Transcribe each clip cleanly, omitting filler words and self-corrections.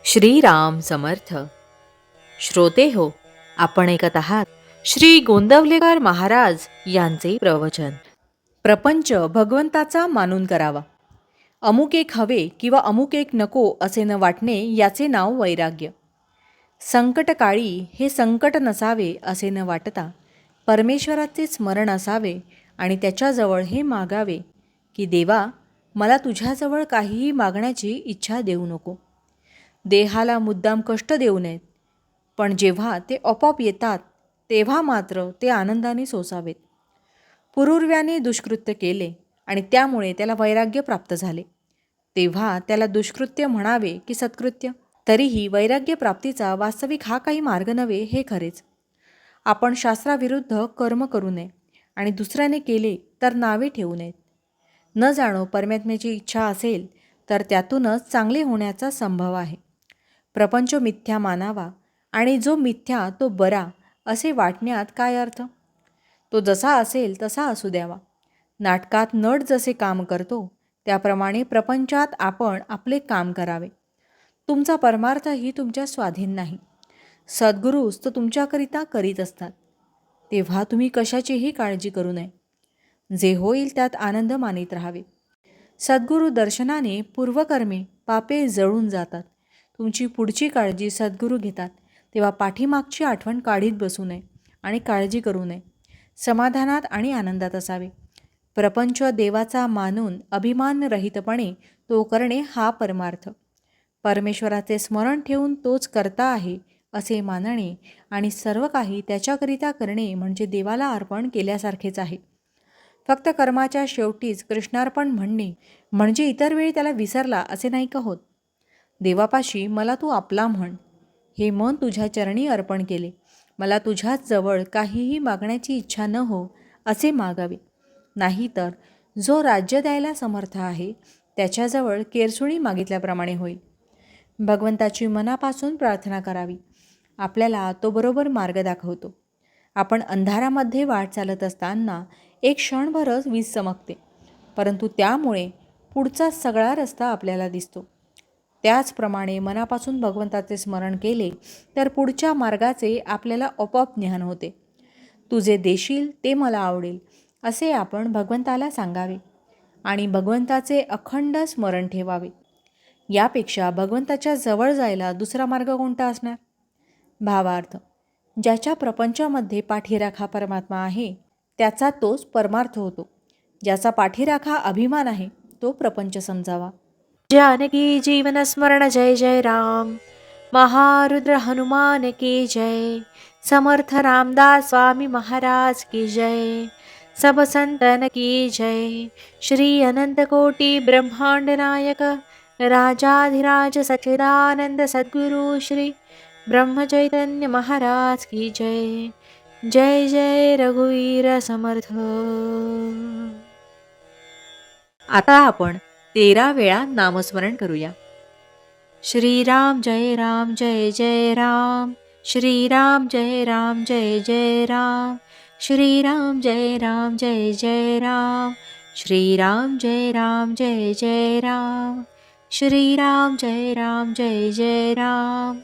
श्रीराम समर्थ. श्रोते हो, आपण ऐकत आहात श्री गोंदवलेकर महाराज यांचे प्रवचन. प्रपंच भगवंताचा मानून करावा. अमुक एक हवे किंवा अमुक एक नको असे न वाटणे याचे नाव वैराग्य. संकटकाळी हे संकट नसावे असे न वाटता परमेश्वराचे स्मरण असावे आणि त्याच्याजवळ हे मागावे की देवा, मला तुझ्याजवळ काहीही मागण्याची इच्छा देऊ नको. देहाला मुद्दाम कष्ट देऊ नयेत, पण जेव्हा ते आपोआप येतात तेव्हा मात्र ते आनंदाने सोसावेत. पूर्व्याने दुष्कृत्य केले आणि त्यामुळे त्याला वैराग्य प्राप्त झाले, तेव्हा त्याला दुष्कृत्य म्हणावे की सत्कृत्य? तरीही वैराग्य प्राप्तीचा वास्तविक हा काही मार्ग नव्हे हे खरेच. आपण शास्त्राविरुद्ध कर्म करू नये आणि दुसऱ्याने केले तर नावे ठेवू नयेत. न जाणो परमात्म्याची इच्छा असेल तर त्यातूनच चांगले होण्याचा संभव आहे. प्रपंच मिथ्या मानावा आणि जो मिथ्या तो बरा असे वाटण्यात काय अर्थ? तो जसा असेल तसा असू द्यावा. नाटकात नट जसे काम करतो त्याप्रमाणे प्रपंचात आपण आपले काम करावे. तुमचा परमार्थही तुमच्या स्वाधीन नाही. सद्गुरूच तो तुमच्याकरिता करीत असतात, तेव्हा तुम्ही कशाचीही काळजी करू नये. जे होईल त्यात आनंद मानित राहावे. सद्गुरू दर्शनाने पूर्वकर्मे पापे जळून जातात. तुमची पुढची काळजी सद्गुरू घेतात, तेव्हा पाठीमागची आठवण काढीत बसू नये आणि काळजी करू नये. समाधानात आणि आनंदात असावे. प्रपंच देवाचा मानून अभिमानरहितपणे तो करणे हा परमार्थ. परमेश्वराचे स्मरण ठेवून तोच करता आहे असे मानणे आणि सर्व काही त्याच्याकरिता करणे म्हणजे देवाला अर्पण केल्यासारखेच आहे. फक्त कर्माच्या शेवटीच कृष्णार्पण म्हणणे म्हणजे इतर वेळी त्याला विसरला असे नाही का होत. देवापाशी मला तू आपला म्हण. हे मन तुझ्या चरणी अर्पण केले. मला तुझ्याच जवळ काहीही मागण्याची इच्छा न हो असे मागावे. नाहीतर जो राज्य द्यायला समर्थ आहे त्याच्याजवळ केरसुणी मागितल्याप्रमाणे होईल. भगवंताची मनापासून प्रार्थना करावी. आपल्याला तो बरोबर मार्ग दाखवतो. आपण अंधारामध्ये वाट चालत असताना एक क्षणभरच वीज चमकते, परंतु त्यामुळे पुढचा सगळा रस्ता आपल्याला दिसतो. त्याचप्रमाणे मनापासून भगवंताचे स्मरण केले तर पुढच्या मार्गाचे आपल्याला आपोआप ज्ञान होते. तू जे देशील ते मला आवडेल असे आपण भगवंताला सांगावे आणि भगवंताचे अखंड स्मरण ठेवावे. यापेक्षा भगवंताच्या जवळ जायला दुसरा मार्ग कोणता असणार? भावार्थ: ज्याच्या प्रपंचामध्ये पाठीराखा परमात्मा आहे त्याचा तोच परमार्थ होतो. ज्याचा पाठीराखा अभिमान आहे तो प्रपंच समजावा. जानकी जीवन स्मरण जय जय राम. महारुद्र हनुमान की जय. समर्थ रामदास स्वामी महाराज की जय. सब संतन की जय. श्री अनंत कोटि ब्रह्मांड नायक राजाधिराज सच्चिदानंद सद्गुरु श्री ब्रह्म चैतन्य महाराज की जय. जय जय रघुवीर समर्थ. आता आपण 13 वेळा नामस्मरण करूया. श्रीराम जय राम जय जय राम. श्रीराम जय राम जय जय राम. श्रीराम जय राम जय जय राम. श्रीराम जय राम जय जय राम. श्रीराम जय राम जय जय राम.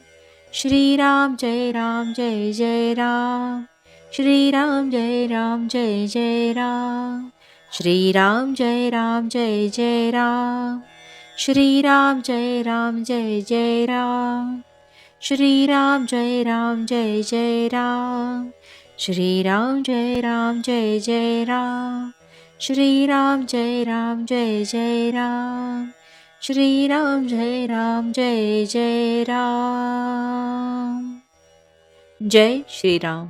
श्रीराम जय राम जय जय राम. श्रीराम जय राम जय जय राम. श्रीराम जय राम जय जय राम. श्रीराम जय राम जय जय राम. श्रीराम जय राम जय जय राम. श्रीराम जय राम जय जय राम. श्रीराम जय राम जय जय राम. श्रीराम जय राम जय जय राम. जय श्रीराम.